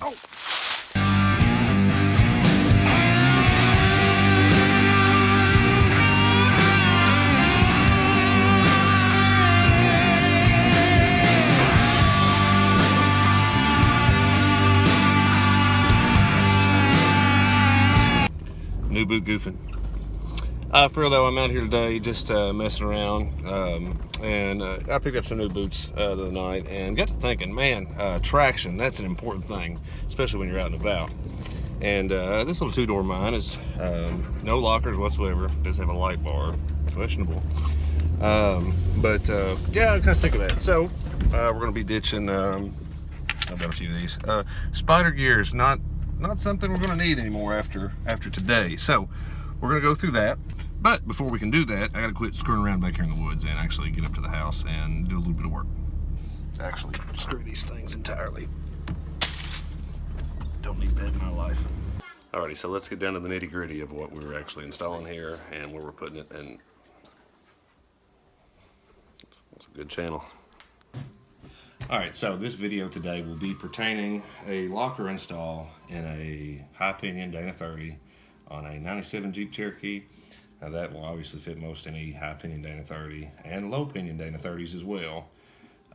Oh. New boot goofing. For real though, I'm out here today just messing around, and I picked up some new boots the other night and got to thinking, man, traction, that's an important thing, especially when you're out and about. And this little two-door mine is no lockers whatsoever, does have a light bar, questionable. But yeah, I'm kind of sick of that. So we're going to be ditching, I've got a few of these, spider gears, not something we're going to need anymore after today. So we're going to go through that. But before we can do that, I got to quit screwing around back here in the woods and actually get up to the house and do a little bit of work. Actually, screw these things entirely. Don't need that in my life. Alrighty, so let's get down to the nitty gritty of what we're actually installing here and where we're putting it. And it's a good channel. Alright, so this video today will be pertaining a locker install in a high pinion Dana 30 on a 97 Jeep Cherokee. Now that will obviously fit most any high pinion Dana 30 and low pinion Dana 30s as well.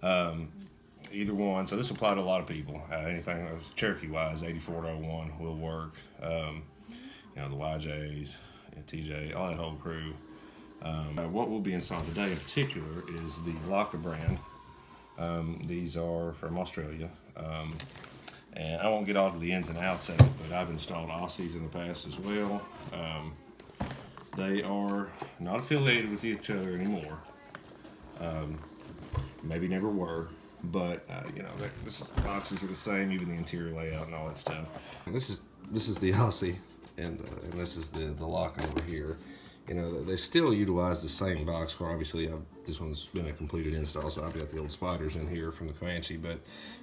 Either one, so this will apply to a lot of people. Anything Cherokee wise, 84 to 01 will work. You know, the YJs, TJ, all that whole crew. What we'll be installing today in particular is the Lokka brand. These are from Australia. And I won't get all to the ins and outs of it, but I've installed Aussies in the past as well. They are not affiliated with each other anymore. Maybe never were, but you know, the boxes are the same, even the interior layout and all that stuff. And this is the Aussie, and this is the Lokka over here. You know, they still utilize the same box car. Obviously, this one's been a completed install, so I've got the old spiders in here from the Comanche. But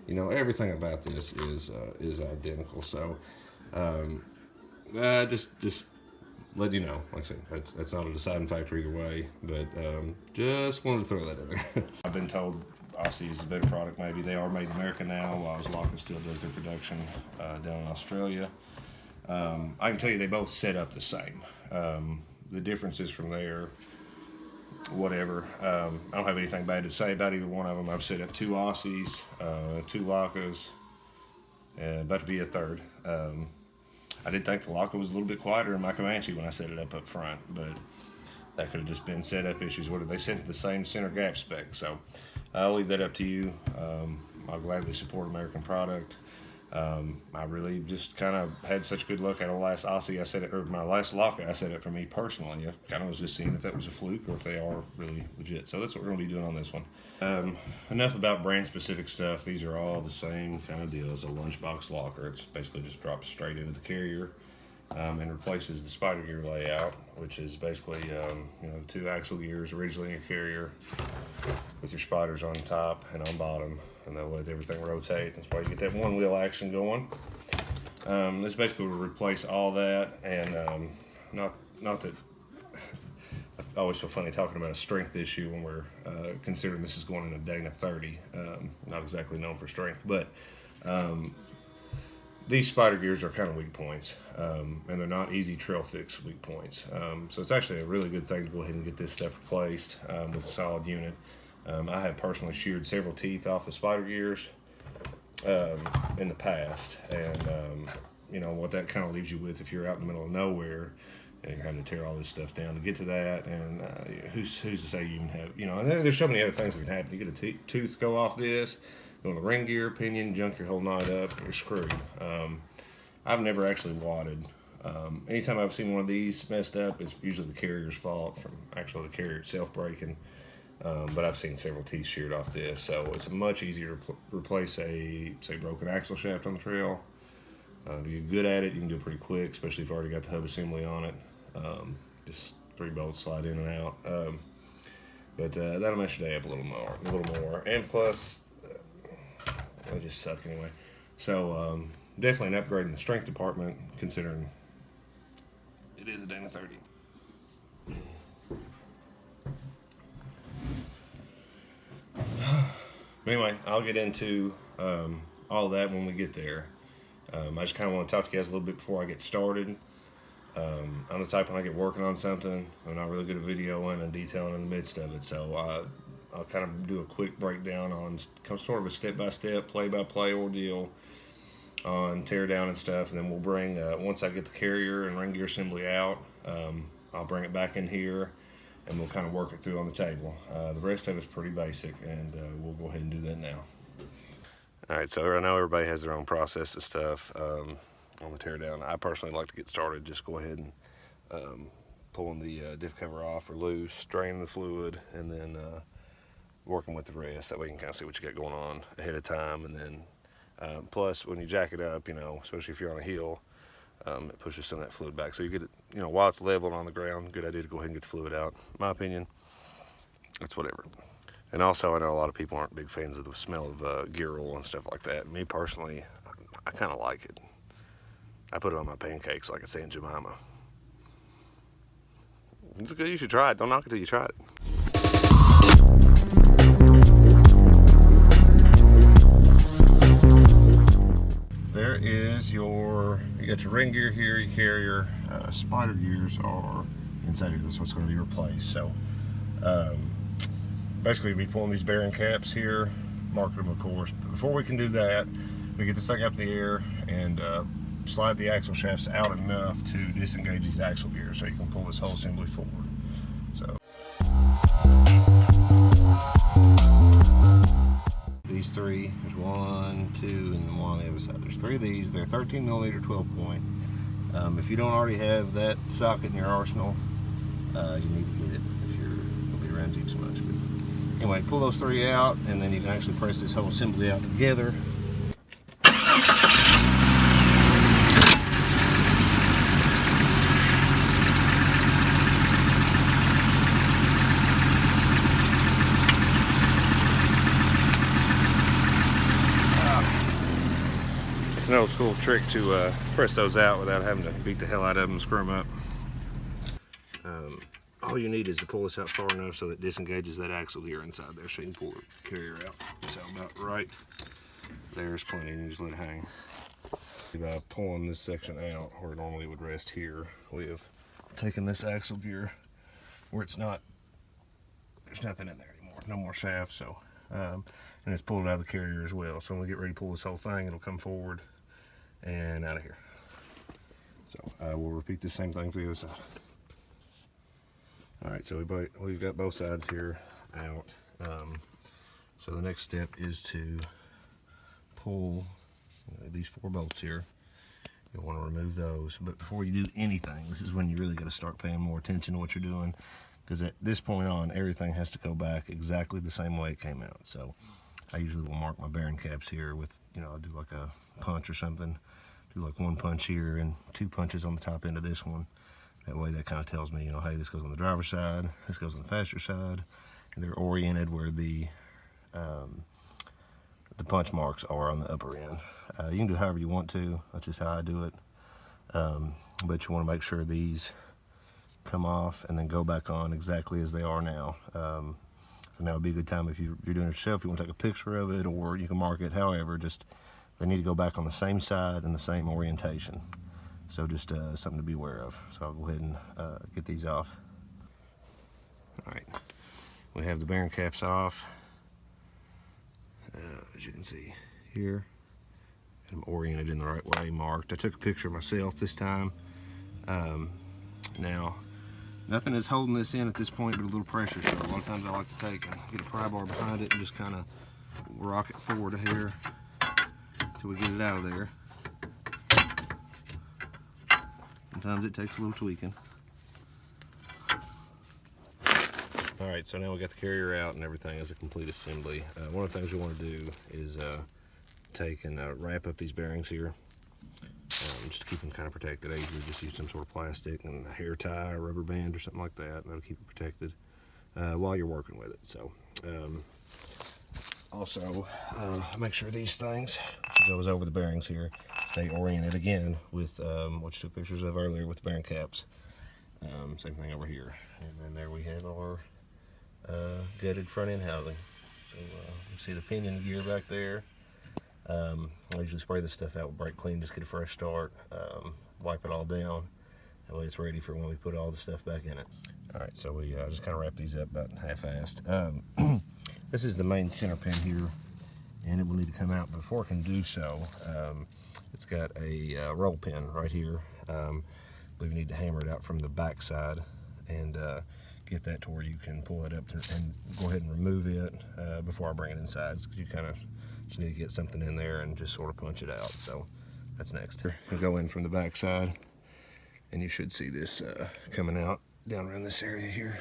you know, everything about this is identical. So just let you know. Like I said, that's not a deciding factor either way. But just wanted to throw that in there. I've been told Aussie is a better product. Maybe they are made in America now, while Lokka still does their production down in Australia. I can tell you they both set up the same. The differences from there, whatever. I don't have anything bad to say about either one of them. I've set up two Aussies, two Lokkas, and about to be a third. I did think the Lokka was a little bit quieter in my Comanche when I set it up front, but that could have just been setup issues. They sent the same center gap spec, so I'll leave that up to you. I'll gladly support American product. I really just kind of had such good luck at the last Aussie I set it, or my last Lokka I set it for me personally. I kind of was just seeing if that was a fluke or if they are really legit. So that's what we're going to be doing on this one. Enough about brand specific stuff. These are all the same kind of deal as a lunchbox locker. It's basically just drops straight into the carrier and replaces the spider gear layout, which is basically you know, 2 axle gears originally in your carrier with your spiders on top and on bottom, and they'll let everything rotate. That's why you get that one wheel action going. This basically will replace all that, and not that I always feel funny talking about a strength issue when we're considering this is going in a Dana 30. Not exactly known for strength, but these spider gears are kind of weak points, and they're not easy trail fix weak points. So it's actually a really good thing to go ahead and get this stuff replaced with a solid unit. I have personally sheared several teeth off the spider gears in the past, and you know what that kind of leaves you with if you're out in the middle of nowhere and you're having to tear all this stuff down to get to that. And who's to say you even have, you know, and there's so many other things that can happen. You get a tooth go off this, go on the ring gear, pinion, junk your whole knot up, you're screwed. I've never actually wadded. Anytime I've seen one of these messed up, it's usually the carrier's fault from actually the carrier itself breaking. But I've seen several teeth sheared off this, so it's much easier to replace a, say, broken axle shaft on the trail. If you're good at it, you can do it pretty quick, especially if you've already got the hub assembly on it. Just 3 bolts slide in and out. But that'll mess your day up a little more. And plus, they just suck anyway. So definitely an upgrade in the strength department, considering it is a Dana 30. But anyway, I'll get into all that when we get there. I just kind of want to talk to you guys a little bit before I get started. I'm the type when I get working on something, I'm not really good at videoing and detailing in the midst of it, so I'll kind of do a quick breakdown on sort of a step-by-step, play-by-play ordeal on teardown and stuff, and then we'll bring, once I get the carrier and ring gear assembly out, I'll bring it back in here and we'll kind of work it through on the table. The rest of it's pretty basic, and we'll go ahead and do that now. Alright, so I know everybody has their own process to stuff on the teardown. I personally like to get started, just go ahead and pulling the diff cover off or loose, draining the fluid, and then working with the rest. That way you can kind of see what you got going on ahead of time. And then plus when you jack it up, you know, especially if you're on a hill, it pushes some of that fluid back. So you get it, you know, while it's leveled on the ground, good idea to go ahead and get the fluid out. In my opinion, it's whatever. And also, I know a lot of people aren't big fans of the smell of gear oil and stuff like that. Me personally, I kind of like it. I put it on my pancakes like I say in Jemima. It's good, you should try it. Don't knock it till you try it. There is you got your ring gear here, your carrier. Spider gears are inside here. This is what's going to be replaced. So, basically, we'll be pulling these bearing caps here, mark them, of course. But before we can do that, we get this thing up in the air and slide the axle shafts out enough to disengage these axle gears so you can pull this whole assembly forward. So these three, there's 1, 2, and one on the other side. There's 3 of these. They're 13mm 12-point. If you don't already have that socket in your arsenal, you need to get it if you're going to be around Jeep so much. But anyway, pull those 3 out, and then you can actually press this whole assembly out together. It's an old school trick to press those out without having to beat the hell out of them and screw them up. All you need is to pull this out far enough so that it disengages that axle gear inside there, so you can pull the carrier out. So about right there's plenty, and you just let it hang. By pulling this section out where it normally would rest here, we have taken this axle gear where it's not, there's nothing in there anymore, no more shaft. So and it's pulled out of the carrier as well. So when we get ready to pull this whole thing, it'll come forward and out of here. So we'll repeat the same thing for the other side. Alright, so we've got both sides here out. So the next step is to pull these 4 bolts here. You'll want to remove those. But before you do anything, this is when you really got to start paying more attention to what you're doing. Because at this point on, everything has to go back exactly the same way it came out. So I usually will mark my bearing caps here with, you know, I'll do like a punch or something. Do like 1 punch here and 2 punches on the top end of this one. That way that kind of tells me, you know, hey, this goes on the driver's side, this goes on the passenger side, and they're oriented where the punch marks are on the upper end. You can do however you want to, that's just how I do it. But you want to make sure these come off and then go back on exactly as they are now. So now would be a good time if you're doing it yourself, you want to take a picture of it, or you can mark it, however, just they need to go back on the same side and the same orientation. So just something to be aware of. So I'll go ahead and get these off. Alright, we have the bearing caps off. As you can see here, got them oriented in the right way, marked. I took a picture myself this time. Now, nothing is holding this in at this point but a little pressure. So a lot of times I like to take and get a pry bar behind it and just kind of rock it forward here till we get it out of there. Sometimes it takes a little tweaking. Alright, so now we got the carrier out and everything is a complete assembly. One of the things you want to do is take and wrap up these bearings here. Just to keep them kind of protected. I usually just use some sort of plastic and a hair tie or rubber band or something like that. That'll keep it protected while you're working with it. So also make sure these things, goes over the bearings here, stay oriented again with what you took pictures of earlier with the bearing caps. Same thing over here. And then there we have our gutted front end housing. So you see the pinion gear back there. I usually spray this stuff out with brake clean, just get a fresh start, wipe it all down. That way it's ready for when we put all the stuff back in it. All right, so we just kind of wrap these up about half-assed. This is the main center pin here, and it will need to come out. Before it can do so, it's got a roll pin right here. We need to hammer it out from the back side and get that to where you can pull it up and go ahead and remove it before I bring it inside. Because you kind of just need to get something in there and just sort of punch it out. So that's next. We'll go in from the back side, and you should see this coming out down around this area here.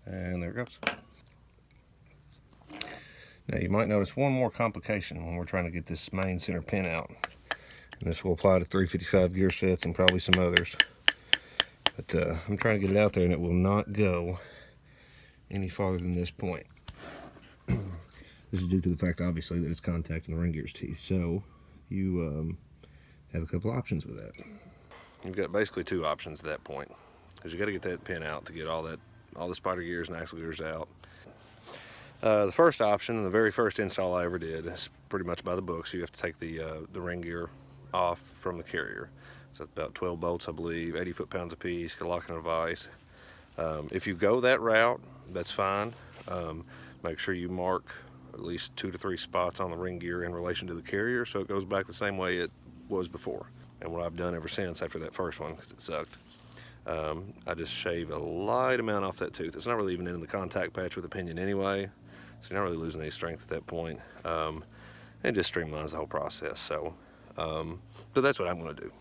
And there it goes. Now you might notice one more complication when we're trying to get this main center pin out. And this will apply to 355 gear sets and probably some others. But I'm trying to get it out there, and it will not go any farther than this point. This is due to the fact, obviously, that it's contacting the ring gear's teeth. So you have a couple options with that. You've got basically two options at that point, because you got to get that pin out to get all the spider gears and axle gears out. The first option, the very first install I ever did, is pretty much by the book. So you have to take the ring gear off from the carrier. So it's about 12 bolts, I believe, 80 foot-pounds a piece, get a lock and a vise. If you go that route, that's fine. Make sure you mark at least 2 to 3 spots on the ring gear in relation to the carrier, so it goes back the same way it was before. And what I've done ever since after that first one, because it sucked, I just shave a light amount off that tooth. It's not really even in the contact patch with the pinion anyway, so you're not really losing any strength at that point. And it just streamlines the whole process. So that's what I'm going to do.